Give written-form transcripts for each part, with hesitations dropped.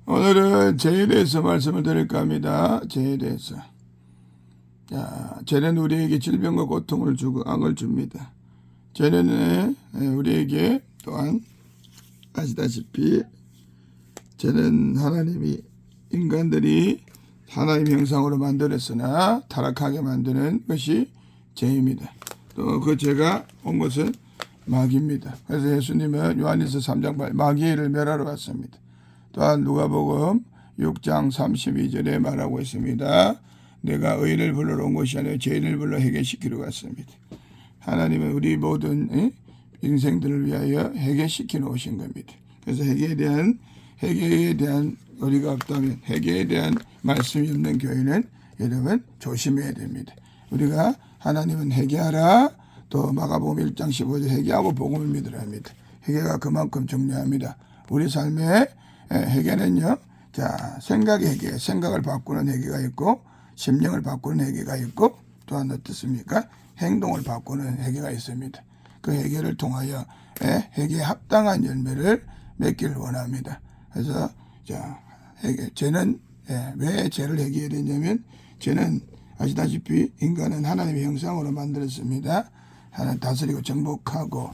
오늘은 죄에 대해서 말씀을 드릴까 합니다. 죄에 대해서. 자, 죄는 우리에게 질병과 고통을 주고 악을 줍니다. 죄는 우리에게 또한 아시다시피 죄는 하나님이 인간들이 하나님 형상으로 만들었으나 타락하게 만드는 것이 죄입니다. 또 그 죄가 온 것은 마귀입니다. 그래서 예수님은 요한일서 3장 8 마귀를 멸하러 왔습니다. 또한 누가복음 6장 32절에 말하고 있습니다. 내가 의인을 불러러 온 것이 아니라 죄인을 불러 해결시키러 왔습니다. 하나님은 우리 모든 인생들을 위하여 해결시키러 오신 겁니다. 그래서 해결에 대한 우리가 없다면, 해결에 대한 말씀이 없는 교회는 여러분 조심해야 됩니다. 우리가 하나님은 회개하라, 또 마가복음 1장 15절 회개하고 복음을 믿으라 합니다. 회개가 그만큼 중요합니다. 우리 삶의 회개는요, 자, 생각의 회개, 생각을 바꾸는 회개가 있고, 심령을 바꾸는 회개가 있고, 또한 어떻습니까? 행동을 바꾸는 회개가 있습니다. 그 회개를 통하여 회개에 합당한 열매를 맺기를 원합니다. 그래서 자, 죄는 왜 죄를 회개해야 되냐면, 죄는 아시다시피 인간은 하나님의 형상으로 만들었습니다. 하나님 다스리고 정복하고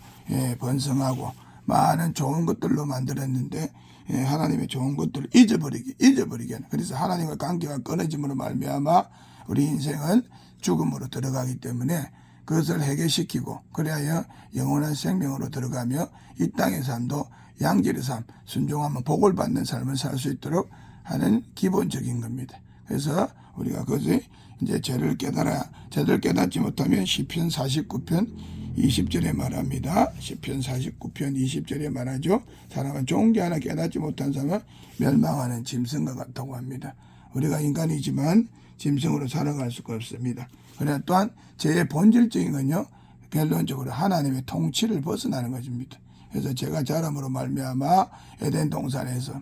번성하고 많은 좋은 것들로 만들었는데 하나님의 좋은 것들을 잊어버리게 하는. 그래서 하나님의 관계가 끊어짐으로 말미암아 우리 인생은 죽음으로 들어가기 때문에 그것을 해결시키고 그래야 영원한 생명으로 들어가며 이 땅의 삶도 양질의 삶, 순종하면 복을 받는 삶을 살 수 있도록 하는 기본적인 겁니다. 그래서 우리가 그것이 이제 죄를 깨닫지 못하면 시편 49편 20절에 말합니다. 시편 49편 20절에 말하죠. 사람은 좋은 게 하나 깨닫지 못한 사람은 멸망하는 짐승과 같다고 합니다. 우리가 인간이지만 짐승으로 살아갈 수가 없습니다. 그러나 또한 죄의 본질적인 건요, 결론적으로 하나님의 통치를 벗어나는 것입니다. 그래서 제가 자람으로 말미암아 에덴 동산에서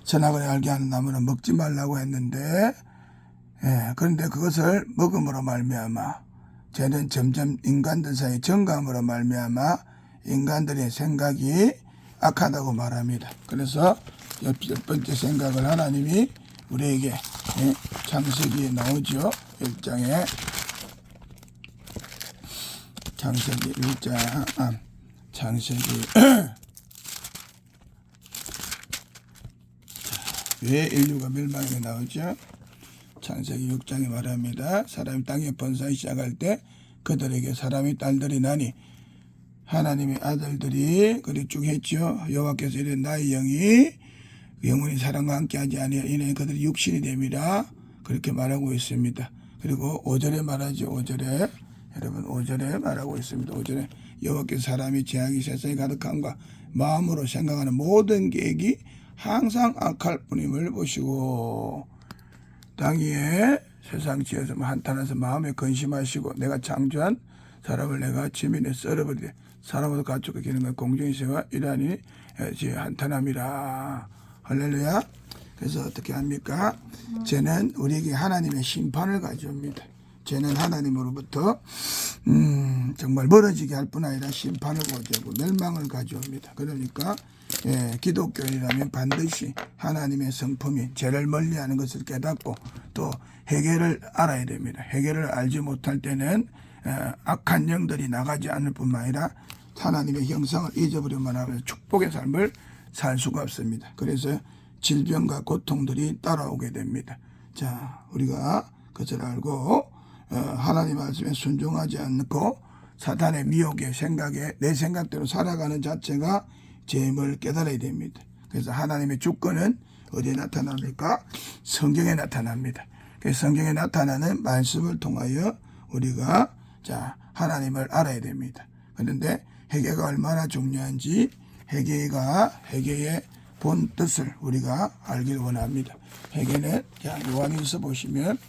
선악을 알게 하는 나무는 먹지 말라고 했는데, 그런데 그것을 먹음으로 말미암아 죄는 점점 인간들 사이 정감으로 말미암아 인간들의 생각이 악하다고 말합니다. 그래서 첫 번째 생각을 하나님이 우리에게 창세기에 나오죠. 1장에 창세기 1장 창세기 왜 인류가 멸망에 나오죠? 창세기 6장에 말합니다. 사람이 땅에 번성하기 시작할 때 그들에게 사람의 딸들이 나니 하나님의 아들들이 그리 쭉 했죠. 여호와께서 이르되 나의 영이 영원히 사람과 함께하지 아니하여 이는 그들이 육신이 됨이라 그렇게 말하고 있습니다. 그리고 5절에 말하죠. 5절에 여러분 5절에 말하고 있습니다. 5절에 여호와께서 사람이 죄악이 세상에 가득함과 마음으로 생각하는 모든 계획이 항상 악할 뿐임을 보시고 땅 위에 세상 지어서 한탄해서 마음에 근심하시고 내가 창조한 사람을 내가 지면에 썰어버리되 사람으로 가축과 기능과 공중의 새와 이러하니 한탄함이라. 할렐루야. 그래서 어떻게 합니까? 죄는 우리에게 하나님의 심판을 가져옵니다. 죄는 하나님으로부터 정말 멀어지게 할 뿐 아니라 심판을 가져오고 멸망을 가져옵니다. 그러니까 기독교인이라면 반드시 하나님의 성품인 죄를 멀리하는 것을 깨닫고 또 회개를 알아야 됩니다. 회개를 알지 못할 때는 악한 영들이 나가지 않을 뿐만 아니라 하나님의 형상을 잊어버리만 하면 축복의 삶을 살 수가 없습니다. 그래서 질병과 고통들이 따라오게 됩니다. 자, 우리가 그것을 알고 하나님 말씀에 순종하지 않고 사탄의 미혹의 생각에 내 생각대로 살아가는 자체가 죄임을 깨달아야 됩니다. 그래서 하나님의 주권은 어디에 나타납니까? 성경에 나타납니다. 그래서 성경에 나타나는 말씀을 통하여 우리가 자 하나님을 알아야 됩니다. 그런데 회개가 얼마나 중요한지 회개의 본 뜻을 우리가 알길 원합니다. 회개는 자 요한일서 보시면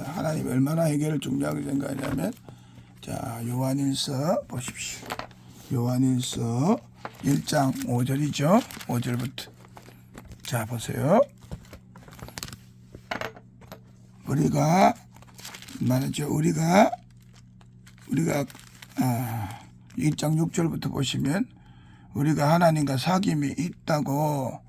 하나님 얼마나 회개를 중요하게 생각하냐면 자 요한일서 보십시오. 요한일서 1장 5절이죠. 5절부터 자 보세요. 우리가 말하죠. 우리가 우리가 1장 6절부터 보시면 우리가 하나님과 사귐이 있다고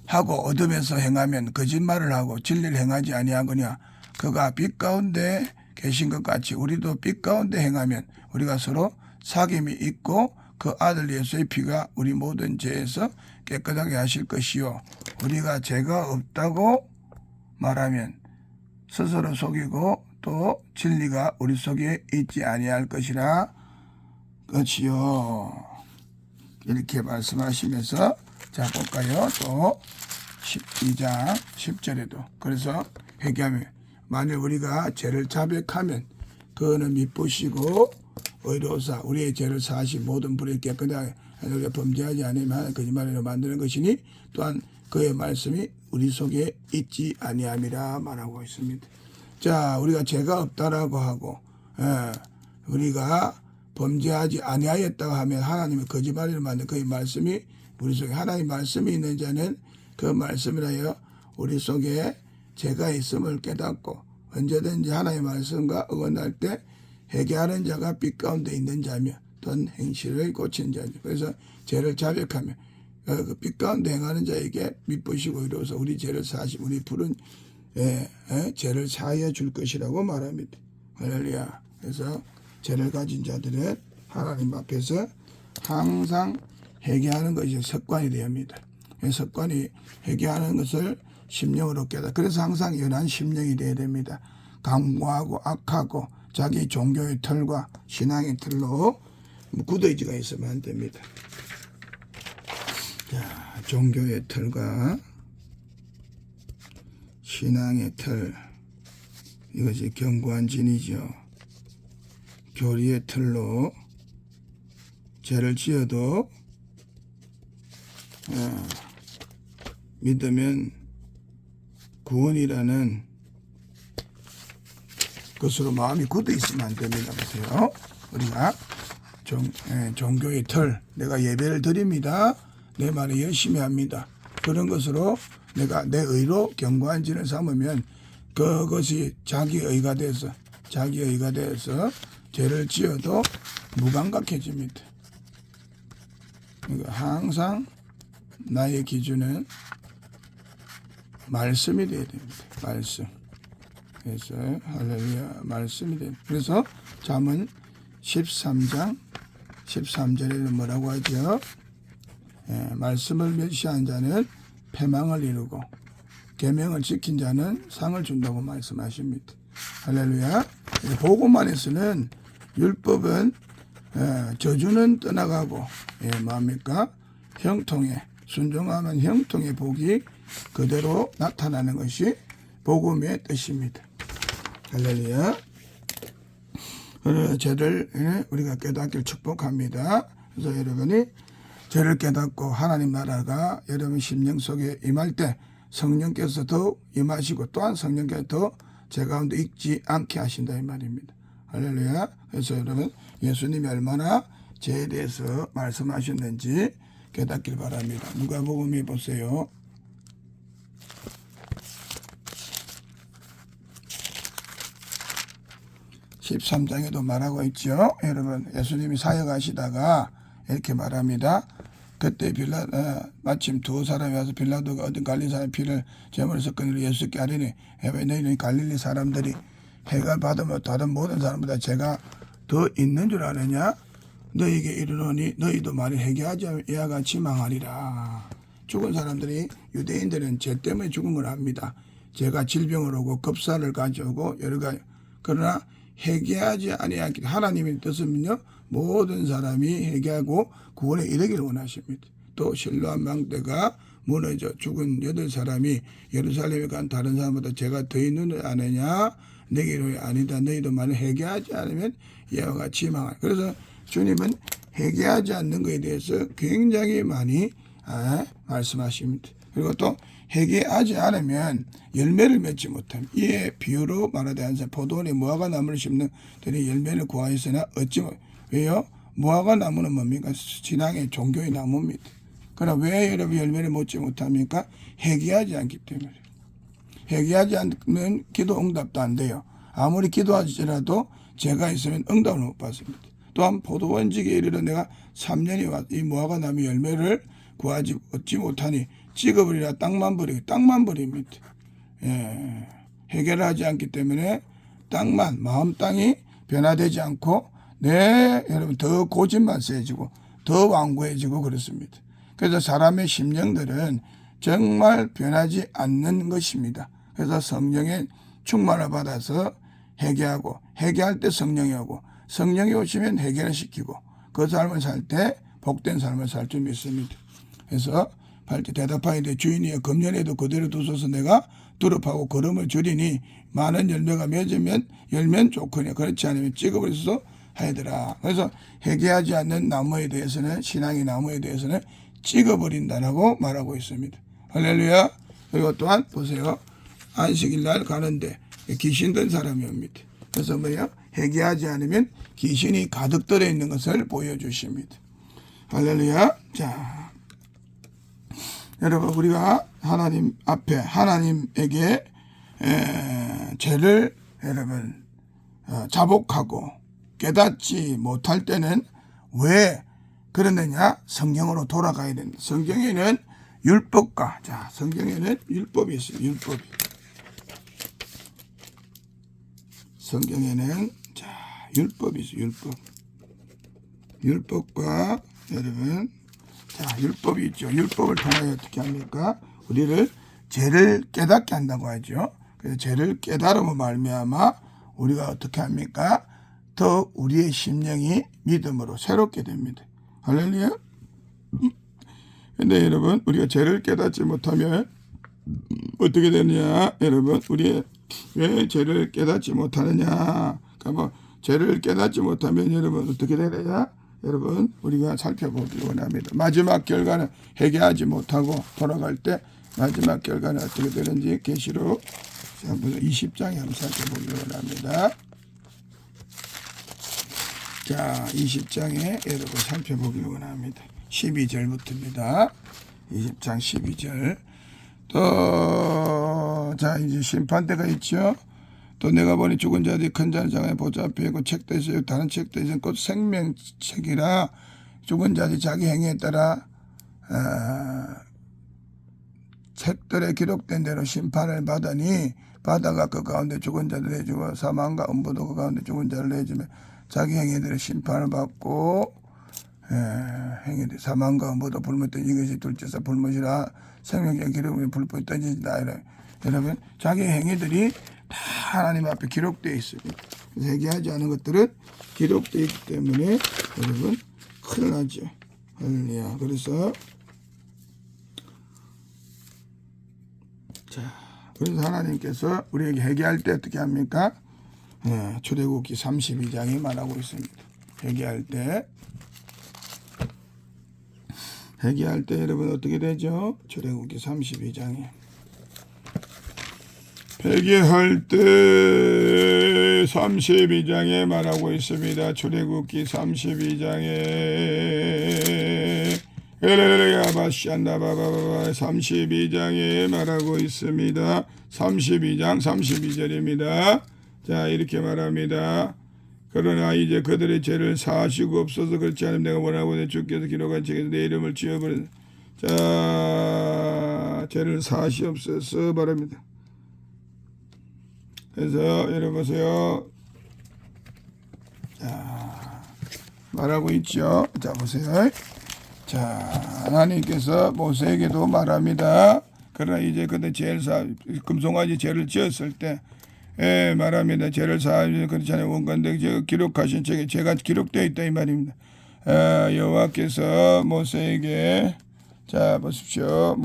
하고 어둠에서 행하면 거짓말을 하고 진리를 행하지 아니하거냐. 그가 빛 가운데 계신 것 같이 우리도 빛 가운데 행하면 우리가 서로 사귐이 있고 그 아들 예수의 피가 우리 모든 죄에서 깨끗하게 하실 것이요. 우리가 죄가 없다고 말하면 스스로 속이고 또 진리가 우리 속에 있지 아니할 것이라 것이요. 이렇게 말씀하시면서 자 볼까요? 또 12장 10절에도 그래서 회개하면 만일 우리가 죄를 자백하면 그거는 미쁘시고 의로사 우리의 죄를 사하시 모든 불을 깨끗하게 우리가 범죄하지 않으면 거짓말로 만드는 것이니 또한 그의 말씀이 우리 속에 있지 아니함이라 말하고 있습니다. 자 우리가 죄가 없다라고 하고 우리가 범죄하지 아니하였다고 하면 하나님의 거짓말을 만든 그의 말씀이 우리 속에 하나님 말씀이 있는 자는 그 말씀이라여 우리 속에 죄가 있음을 깨닫고 언제든지 하나님의 말씀과 어긋날 때 회개하는 자가 빛 가운데 있는 자며 떤 행실을 고친 자죠. 그래서 죄를 자백하며 그 빛 가운데 행하는 자에게 미쁘시고 이로써 우리 죄를 사시 우리 푸른 죄를 사하여 줄 것이라고 말합니다. 할렐루야. 그래서 죄를 가진 자들은 하나님 앞에서 항상 회개하는 것이 습관이 되어야 합니다. 습관이 회개하는 것을 심령으로 깨닫. 그래서 항상 연한 심령이 되어야 됩니다. 강고하고 악하고 자기 종교의 틀과 신앙의 틀로 굳어지가 있으면 안 됩니다. 자, 종교의 틀과 신앙의 틀 이것이 견고한 진이죠. 교리의 틀로 죄를 지어도 믿으면 구원이라는 것으로 마음이 굳어 있으면 안 됩니다. 보세요. 우리가 종교의 틀, 내가 예배를 드립니다. 내 말을 열심히 합니다. 그런 것으로 내가 내 의로 견고한 진을 삼으면 그것이 자기의가 돼서 죄를 지어도 무감각해집니다. 그러니까 항상 나의 기준은 말씀이 되어야 됩니다. 말씀. 그래서 할렐루야 말씀이 됩니다. 그래서 잠언 13장 13절에는 뭐라고 하죠? 말씀을 멸시한 자는 패망을 이루고 계명을 지킨 자는 상을 준다고 말씀하십니다. 할렐루야. 보고만에서는 율법은 저주는 떠나가고 뭡니까? 형통에 순종하면 형통의 복이 그대로 나타나는 것이 복음의 뜻입니다. 할렐루야. 죄를 우리가 깨닫기를 축복합니다. 그래서 여러분이 죄를 깨닫고 하나님 나라가 여러분 심령 속에 임할 때 성령께서 더욱 임하시고 또한 성령께서 더 죄 가운데 있지 않게 하신다 이 말입니다. 할렐루야. 그래서 여러분 예수님이 얼마나 죄에 대해서 말씀하셨는지 깨닫길 바랍니다. 누가복음에 보세요. 13장에도 말하고 있죠. 여러분 예수님이 사역하시다가 이렇게 말합니다. 그때 마침 두 사람이 와서 빌라도가 어떤 갈릴리 사람의 피를 제물에 섞은 예수께 아뢰니 왜 너희는 갈릴리 사람들이 해가 받으면 다른 모든 사람보다 죄가 더 있는 줄 아느냐? 너희에게 이르노니 너희도 만일 회개하지 않으면 이와 같이 망하리라. 죽은 사람들이 유대인들은 죄 때문에 죽음을 합니다. 죄가 질병을 오고 급사를 가져오고 여러 가지. 그러나 회개하지 아니하기 하나님의 뜻은요 모든 사람이 회개하고 구원에 이르기를 원하십니다. 또 실로암 망대가 무너져 죽은 8사람이 예루살렘에 간 다른 사람보다 죄가 더 있는 줄 아느냐? 내게 이르노니 아니다. 너희도 만일 회개하지 않으면 이와 같이 망하리라. 그래서 주님은 회개하지 않는 것에 대해서 굉장히 많이 말씀하십니다. 그리고 또 회개하지 않으면 열매를 맺지 못합니다. 이에 비유로 말하되 한 사람 포도원에 무화과 나무를 심는 들이 열매를 구하였으나 얻지 못. 왜요? 무화과 나무는 뭡니까? 신앙의 종교의 나무입니다. 그러나 왜 여러분 열매를 맺지 못합니까? 회개하지 않기 때문에. 회개하지 않으면 기도 응답도 안 돼요. 아무리 기도하지라도 죄가 있으면 응답을 못 받습니다. 또한 포도원지기에 이르러 내가 3년이 왔 이 무화과 나무 열매를 구하지 얻지 못하니 찍어버리라. 땅만 버립니다. 예, 해결하지 않기 때문에 땅만 마음 땅이 변화되지 않고 여러분 더 고집만 세지고 더 완고해지고 그렇습니다. 그래서 사람의 심령들은 정말 변하지 않는 것입니다. 그래서 성령의 충만을 받아서 회개하고 회개할 때 성령이 오고 성령이 오시면 회개를 시키고 그 삶을 살 때 복된 삶을 살 줄 믿습니다. 그래서 밝게 대답하되 주인이여 금년에도 그대로 두소서 내가 두릅하고 거름을 줄이니 많은 열매가 맺으면 열면 좋거니 그렇지 않으면 찍어버려서 하더라. 그래서 회개하지 않는 나무에 대해서는 신앙의 나무에 대해서는 찍어버린다라고 말하고 있습니다. 할렐루야. 그리고 또한 보세요. 안식일 날 가는데 귀신 든 사람이 옵니다. 그래서 뭐예요? 회개하지 않으면 귀신이 가득 들어 있는 것을 보여주십니다. 할렐루야. 자, 여러분 우리가 하나님 앞에 하나님에게 죄를 여러분 자복하고 깨닫지 못할 때는 왜 그러느냐? 성경으로 돌아가야 된다. 성경에는 율법과 성경에는 율법이 있어요. 율법이. 성경에는 율법이 있어요. 율법과 여러분 율법이 있죠. 율법을 통하여 어떻게 합니까? 우리를 죄를 깨닫게 한다고 하죠. 그래서 죄를 깨달음으로 말미암아 우리가 어떻게 합니까? 더 우리의 심령이 믿음으로 새롭게 됩니다. 할렐루야. 근데 여러분 우리가 죄를 깨닫지 못하면 어떻게 되느냐? 여러분 우리 왜 죄를 깨닫지 못하느냐? 그러니까 죄를 깨닫지 못하면 여러분 어떻게 되느냐? 여러분 우리가 살펴보기 원합니다. 마지막 결과는 회개하지 못하고 돌아갈 때 마지막 결과는 어떻게 되는지 계시록 20장에 한번 살펴보기 원합니다. 자, 20장에 여러분 살펴보기 원합니다. 12절부터입니다. 20장 12절. 또 이제 심판대가 있죠. 또 내가 보니 죽은 자들이 큰 잔장에 보좌 앞에 있고 책도 있어요. 다른 책도 있어요. 곧 생명책이라 죽은 자들이 자기 행위에 따라 책들에 기록된 대로 심판을 받으니 바다가 그 가운데 죽은 자를 내주고 사망과 음부도 그 가운데 죽은 자를 내주며 자기 행위들의 심판을 받고 행위들 사망과 음부도 불못 던 이것이 둘째서 불못이라 생명의 기록에 불꽃이 던진다. 여러분 자기 행위들이 다 하나님 앞에 기록되어 있습니다. 회개하지 않은 것들은 기록되어 있기 때문에 여러분 큰일 나죠. 할렐루야. 그래서 그래서 하나님께서 우리에게 회개할 때 어떻게 합니까? 출애굽기 32장이 말하고 있습니다. 회개할 때 여러분 어떻게 되죠? 출애굽기 32장에 회개할 때 32장에 말하고 있습니다. 출애굽기 32장에 32장에 말하고 있습니다. 32장 32절입니다. 자, 이렇게 말합니다. 그러나 이제 그들의 죄를 사하시고 없어서 그렇지 않으면 내가 원하고 내 주께서 기록한 책에서 내 이름을 지어버린 죄를 사하시옵소서 바랍니다. 그래서 여러분 보세요. 자, 말하고 있죠. 자, 보세요. 자, 하나님께서 모세에게도 말합니다. 그러나 이제 그때 금송아지 죄를 지었을 때 말합니다. 죄를 사하면 그렇지 않아요. 원관대 기록하신 책에 죄가 기록되어 있다 이 말입니다. 여호와께서 모세에게 보십시오.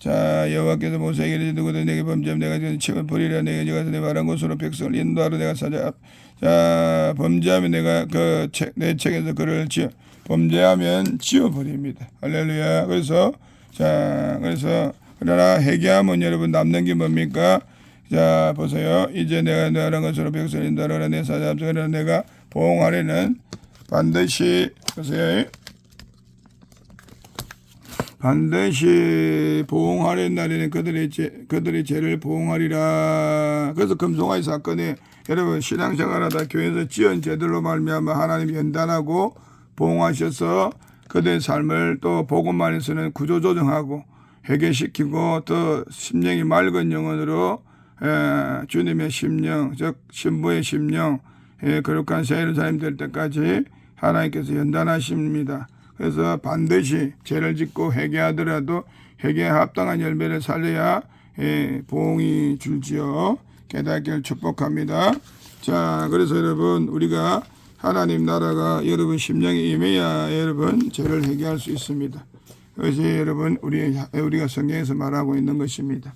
여호와께서 모세에게 이르시되 누구든 내게 범죄하면 내가 책을 버리라. 내가 가서 내 말한 곳으로 백성을 인도하러 내가 범죄하면 내가 내 책에서 그를 범죄하면 지워버립니다. 할렐루야. 그래서 그러나 회개하면 여러분 남는 게 뭡니까? 자, 보세요. 이제 내가 너하는 것으로 백성을 인도하라. 내 사자 앞서서 내가 보응하려는 반드시 보세요. 반드시 보응하려는 날에는 그들의 죄를 보응하리라. 그래서 금송아지 사건에 여러분 신앙생활하다 교회에서 지은 제들로 말미암아 하나님이 연단하고 보응하셔서 그들의 삶을 또 복음만에서는 구조조정하고 회개시키고 또 심령이 맑은 영혼으로 주님의 심령 즉 신부의 심령 거룩한 새 예루살렘 될 때까지 하나님께서 연단하십니다. 그래서 반드시 죄를 짓고 회개하더라도 회개에 합당한 열매를 살려야 보응이 줄지요. 깨닫기를 축복합니다. 자, 그래서 여러분 우리가 하나님 나라가 여러분 심령에 임해야 여러분 죄를 회개할 수 있습니다. 그것이 여러분 우리가 성경에서 말하고 있는 것입니다.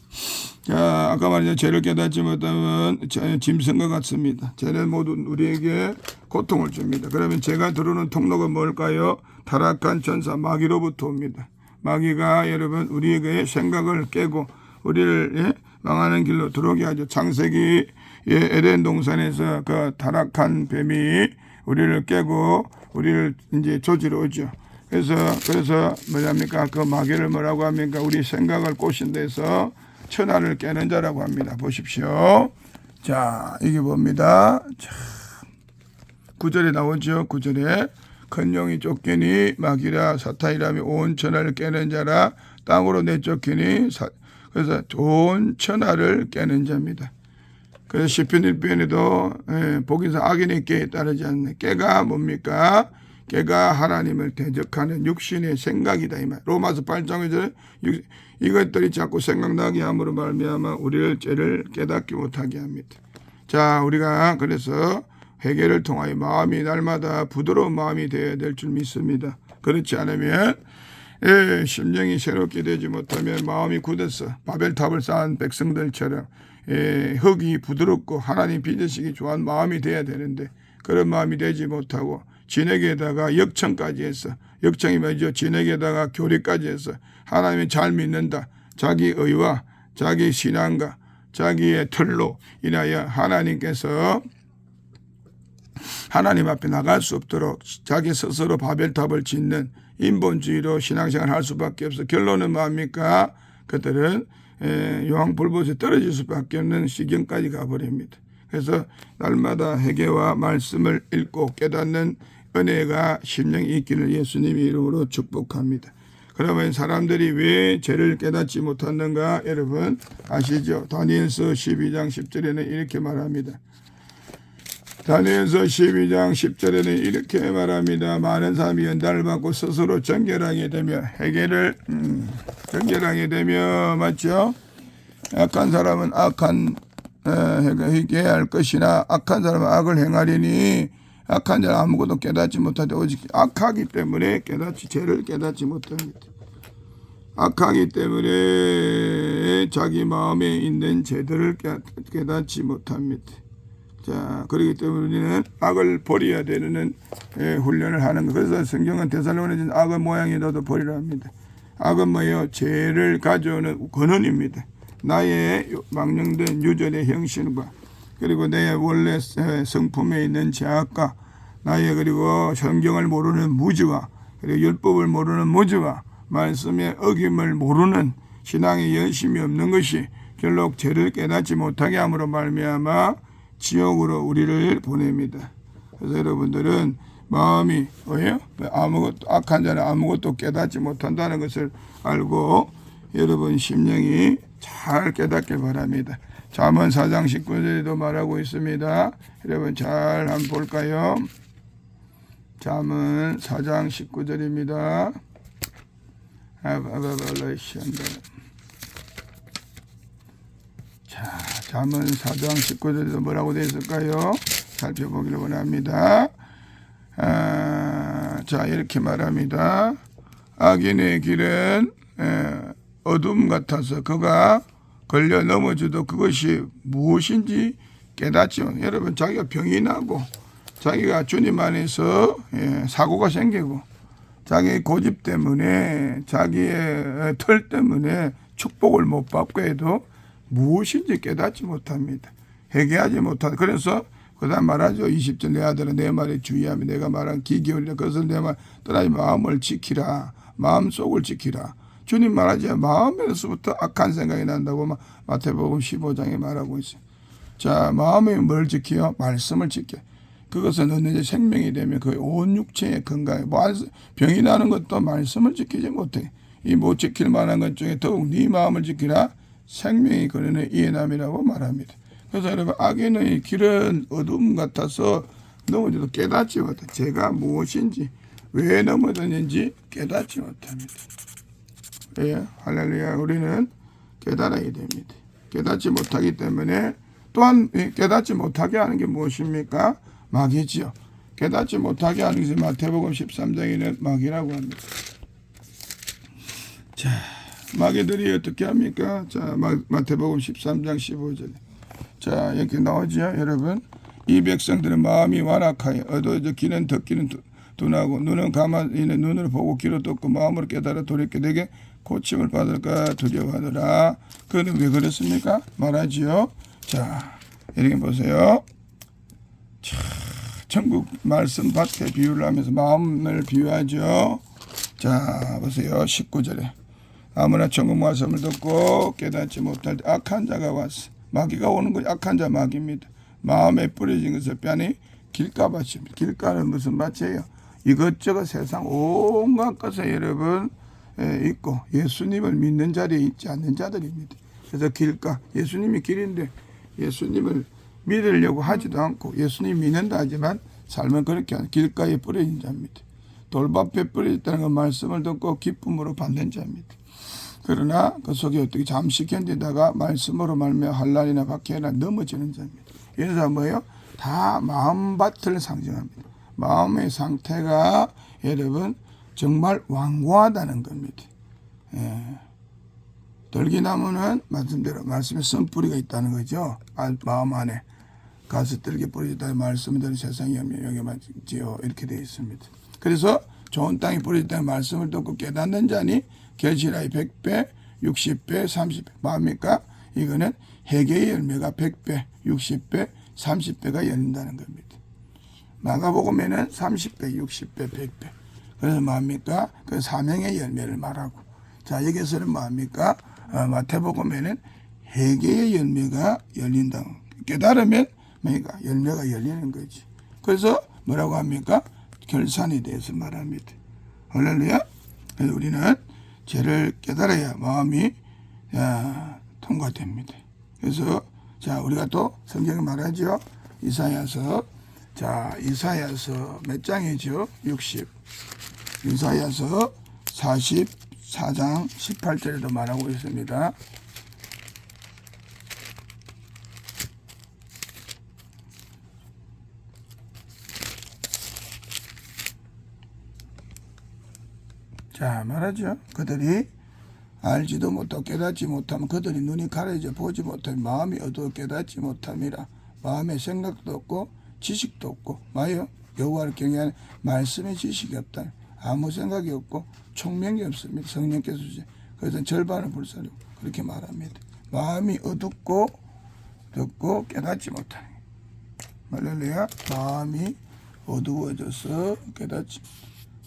자, 아까 말했죠. 죄를 깨닫지 못하면 짐승과 같습니다. 죄는 모두 우리에게 고통을 줍니다. 그러면 죄가 들어오는 통로가 뭘까요? 타락한 전사 마귀로부터 옵니다. 마귀가 여러분 우리에게 생각을 깨고 우리를 망하는 길로 들어오게 하죠. 창세기 에덴 동산에서 그 타락한 뱀이 우리를 깨고 우리를 이제 조지러 오죠. 그래서 뭐랍니까? 그 마귀를 뭐라고 합니까? 우리 생각을 꼬신 데서 천하를 깨는 자라고 합니다. 보십시오. 자, 이게 뭡니다. 자, 9절에 나오죠. 9절에 큰 용이 쫓기니 마귀라 사탄이라며 온 천하를 깨는 자라 땅으로 내쫓기니 그래서 온 천하를 깨는 자입니다. 그래서 시편 1편에도 복인사 악인의 깨에 따르지 않는 깨가 뭡니까? 깨가 하나님을 대적하는 육신의 생각이다 이 말. 로마서 8장 1절에 이것들이 자꾸 생각나게 함으로 말미암아 우리를 죄를 깨닫지 못하게 합니다. 자, 우리가 그래서 회개를 통하여 마음이 날마다 부드러운 마음이 되어야 될 줄 믿습니다. 그렇지 않으면 심령이 새롭게 되지 못하면 마음이 굳어서 바벨탑을 쌓은 백성들처럼 흙이 부드럽고 하나님 빚으시기 좋아하는 마음이 돼야 되는데 그런 마음이 되지 못하고 진에게다가 역청까지 해서 역청이 뭐죠? 진에게다가 교리까지 해서 하나님을 잘 믿는다. 자기 의와 자기 신앙과 자기의 틀로 인하여 하나님께서 하나님 앞에 나갈 수 없도록 자기 스스로 바벨탑을 짓는 인본주의로 신앙생활을 할 수밖에 없어. 결론은 뭡니까? 그들은 요한불못에 떨어질 수밖에 없는 시경까지 가버립니다. 그래서 날마다 회개와 말씀을 읽고 깨닫는 은혜가 심령이 있기를 예수님의 이름으로 축복합니다. 그러면 사람들이 왜 죄를 깨닫지 못하는가 여러분 아시죠? 다니엘서 12장 10절에는 이렇게 말합니다. 다니엘서 12장 10절에는 이렇게 말합니다. 많은 사람이 연단을 받고 스스로 정결하게 되며 회개를 정결하게 되며 맞죠? 악한 사람은 회개할 것이나 악한 사람은 악을 행하리니 악한 자는 아무것도 깨닫지 못하되 오직 악하기 때문에 죄를 깨닫지 못합니다. 악하기 때문에 자기 마음에 있는 죄들을 깨닫지 못합니다. 자, 그렇기 때문에 우리는 악을 버려야 되는 훈련을 하는 것. 그래서 성경은 데살로니가전 악의 모양이라도 버리라 합니다. 악은 뭐예요? 죄를 가져오는 근원입니다. 나의 망령된 유전의 형신과 그리고 내 원래 성품에 있는 죄악과 나의 그리고 성경을 모르는 무지와 그리고 율법을 모르는 무지와 말씀의 어김을 모르는 신앙의 열심이 없는 것이 결국 죄를 깨닫지 못하게 함으로 말미암아 지옥으로 우리를 보냅니다. 그래서 여러분들은 마음이 뭐예요? 아무것도 악한 자는 아무것도 깨닫지 못한다는 것을 알고 여러분 심령이 잘 깨닫길 바랍니다. 잠언 4장 19절에도 말하고 있습니다. 여러분 잘 한번 볼까요? 잠언 4장 19절입니다. 자, 잠언 4장 19절에도 뭐라고 되어 있을까요? 살펴보기를 원합니다. 자, 이렇게 말합니다. 악인의 길은 어둠 같아서 그가 걸려 넘어져도 그것이 무엇인지 깨닫지 못. 여러분 자기가 병이 나고 자기가 주님 안에서 사고가 생기고 자기 고집 때문에 자기의 털 때문에 축복을 못 받고 해도 무엇인지 깨닫지 못합니다. 회개하지 못하다. 그래서 그다음 말하죠. 20절 내 아들은 내 말에 주의하며 내가 말한 기기울이라 그것을 내 말 떠나지 마음을 지키라. 마음속을 지키라. 주님 말하지 마음에서부터 악한 생각이 난다고 마태복음 15장에 말하고 있어요. 자, 마음이 뭘 지켜요? 말씀을 지켜. 그것은 너네 생명이 되면 그 온 육체의 건강에 병이 나는 것도 말씀을 지키지 못해. 이 못 지킬 만한 것 중에 더욱 네 마음을 지키라. 생명이 그러는 이해남이라고 말합니다. 그래서 여러분, 악인의 길은 어둠 같아서 넘어져도 깨닫지 못해. 제가 무엇인지, 왜 넘어졌는지 깨닫지 못합니다. 예, 할렐루야. 우리는 깨달아야 됩니다. 깨닫지 못하기 때문에 또한 깨닫지 못하게 하는 게 무엇입니까? 마귀지요. 깨닫지 못하게 하는 것이 마태복음 13장에는 마귀라고 합니다. 자, 마귀들이 어떻게 합니까? 자, 마태복음 13장 15절에. 자, 이렇게 나오죠, 여러분. 이 백성들은 마음이 완악하여 어두워져 귀는 듣기는 둔하고 눈은 가만히 눈으로 보고 귀로 듣고 마음으로 깨달아 돌이켜 되게 고침을 받을까 두려워하더라. 그는 왜 그랬습니까? 말하지요. 자, 이렇게 보세요. 자, 천국 말씀 밭에 비유를 하면서 마음을 비유하죠. 자, 보세요. 19절에. 아무나 천국 말씀을 듣고 깨닫지 못할 때 악한 자가 왔어. 마귀가 오는 거 악한 자 마귀입니다. 마음에 뿌려진 것을 빼니 길가밭입니다. 길가는 무슨 밭이에요? 이것저것 세상 온갖 것에 여러분 있고 예수님을 믿는 자리에 있지 않는 자들입니다. 그래서 길가, 예수님이 길인데 예수님을 믿으려고 하지도 않고 예수님 믿는다 하지만 삶은 그렇게 하는 길가에 뿌려진 자입니다. 돌밭에 뿌려졌다는 그 말씀을 듣고 기쁨으로 받는 자입니다. 그러나 그 속에 어떻게 잠시 견디다가 말씀으로 말며 한란이나 박해나 넘어지는 자입니다. 이런 사람 뭐예요? 다 마음밭을 상징합니다. 마음의 상태가 여러분 정말 완고하다는 겁니다. 예. 들기나무는 말씀대로 말씀에 선뿌리가 있다는 거죠. 마음 안에 가서 들게 뿌려졌다는 말씀대로 세상이 영향하지요. 이렇게 되어 있습니다. 그래서 좋은 땅에 뿌려졌다는 말씀을 듣고 깨닫는 자니 결실하여 100배, 60배, 30배. 뭐합니까? 이거는 회개의 열매가 100배, 60배, 30배가 열린다는 겁니다. 마가복음에는 30배, 60배, 100배. 그래서 뭐합니까? 그 사명의 열매를 말하고. 자, 여기서는 뭐합니까? 마태복음에는 회개의 열매가 열린다. 깨달으면 뭐니까 열매가 열리는 거지. 그래서 뭐라고 합니까? 결산에 대해서 말합니다. 할렐루야. 그래서 우리는 죄를 깨달아야 마음이 통과됩니다. 그래서 자, 우리가 또 성경에 말하죠. 이사야서. 자, 이사야서 몇 장이죠? 60. 이사야서 44장 18절에도 말하고 있습니다. 자, 말하죠. 그들이 알지도 못하고 깨닫지 못하면 그들이 눈이 가려져 보지 못하면 마음이 어두워 깨닫지 못함이라. 마음에 생각도 없고 지식도 없고 마요 여호와를 경외하는 말씀의 지식이 없다. 아무 생각이 없고 총명이 없습니다. 성령께서 주신. 그래서 절반을 불사르고 그렇게 말합니다. 마음이 어둡고 듣고 깨닫지 못하는. 할렐루야. 마음이 어두워져서 깨닫지.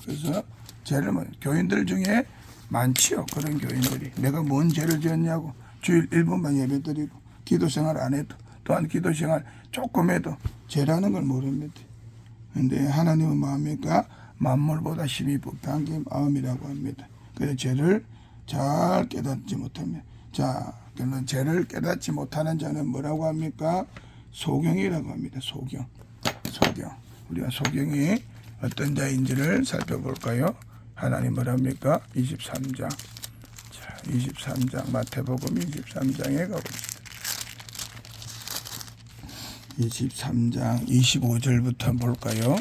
그래서 죄를 교인들 중에 많지요. 그런 교인들이 내가 뭔 죄를 지었냐고 주일 1분만 예배드리고 기도 생활 안 해도 또한 기도 생활 조금 해도 죄라는 걸 모릅니다. 그런데 하나님은 마음이니까 만물보다 심히 부패한 게 마음이라고 합니다. 그래서 죄를 잘 깨닫지 못하면 자, 그러면 죄를 깨닫지 못하는 자는 뭐라고 합니까? 소경이라고 합니다. 소경. 우리가 소경이 어떤 자인지를 살펴볼까요? 하나님 뭐랍니까? 23장. 자, 23장 마태복음 23장에 가봅시다. 23장 25절부터 볼까요?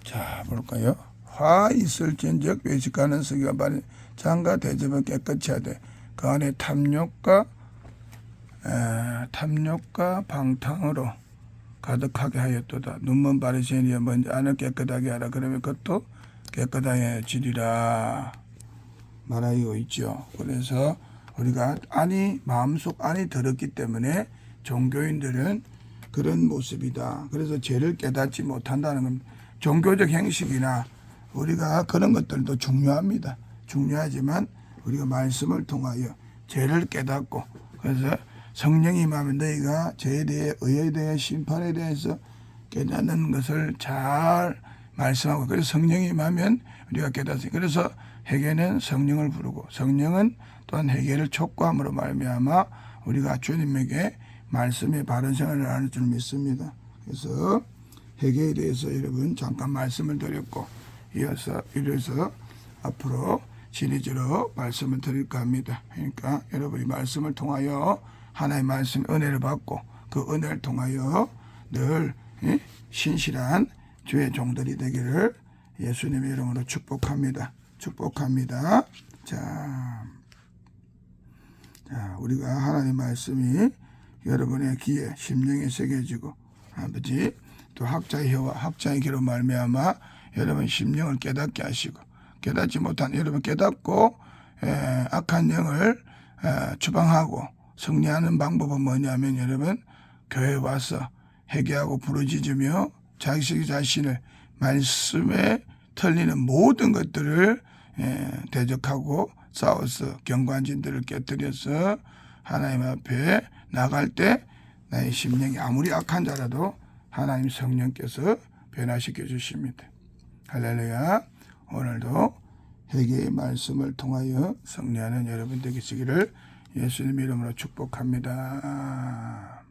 자, 볼까요? 화 있을진즉 외식하는 서기가 바른 장과 대접을 깨끗이 하되 그 안에 탐욕과 방탕으로 가득하게 하였도다. 눈먼 바리새인이여 먼저 안을 깨끗하게 하라. 그러면 그것도 깨끗해지리라 말하고 있죠. 그래서 우리가 마음속 안이 더럽기 때문에 종교인들은 그런 모습이다. 그래서 죄를 깨닫지 못한다는 겁니다. 종교적 행식이나 우리가 그런 것들도 중요합니다. 중요하지만 우리가 말씀을 통하여 죄를 깨닫고 그래서 성령이 임하면 너희가 죄에 대해 의에 대해 심판에 대해서 깨닫는 것을 잘 말씀하고 그래서 성령이 임하면 우리가 깨닫습니다. 그래서 회개는 성령을 부르고 성령은 또한 회개를 촉구함으로 말미암아 우리가 주님에게 말씀의 바른 생활을 하는 줄 믿습니다. 그래서 회개에 대해서 여러분 잠깐 말씀을 드렸고 이어서 앞으로 시리즈로 말씀을 드릴까 합니다. 그러니까 여러분이 말씀을 통하여 하나의 말씀 은혜를 받고 그 은혜를 통하여 늘 신실한 주의 종들이 되기를 예수님의 이름으로 축복합니다. 자, 우리가 하나님 말씀이 여러분의 귀에 심령에 새겨지고 아버지 또 학자의 혀와 학자의 귀로 말미암아 여러분 심령을 깨닫게 하시고 깨닫지 못한 여러분 깨닫고 악한 영을 추방하고 승리하는 방법은 뭐냐면 여러분 교회에 와서 회개하고 부르짖으며 자기 자신을 말씀에 틀리는 모든 것들을 대적하고 싸워서 경관진들을 깨뜨려서 하나님 앞에 나갈 때 나의 심령이 아무리 악한 자라도 하나님 성령께서 변화시켜 주십니다. 할렐루야. 오늘도 회개의 말씀을 통하여 승리하는 여러분 되시기를 예수님 이름으로 축복합니다.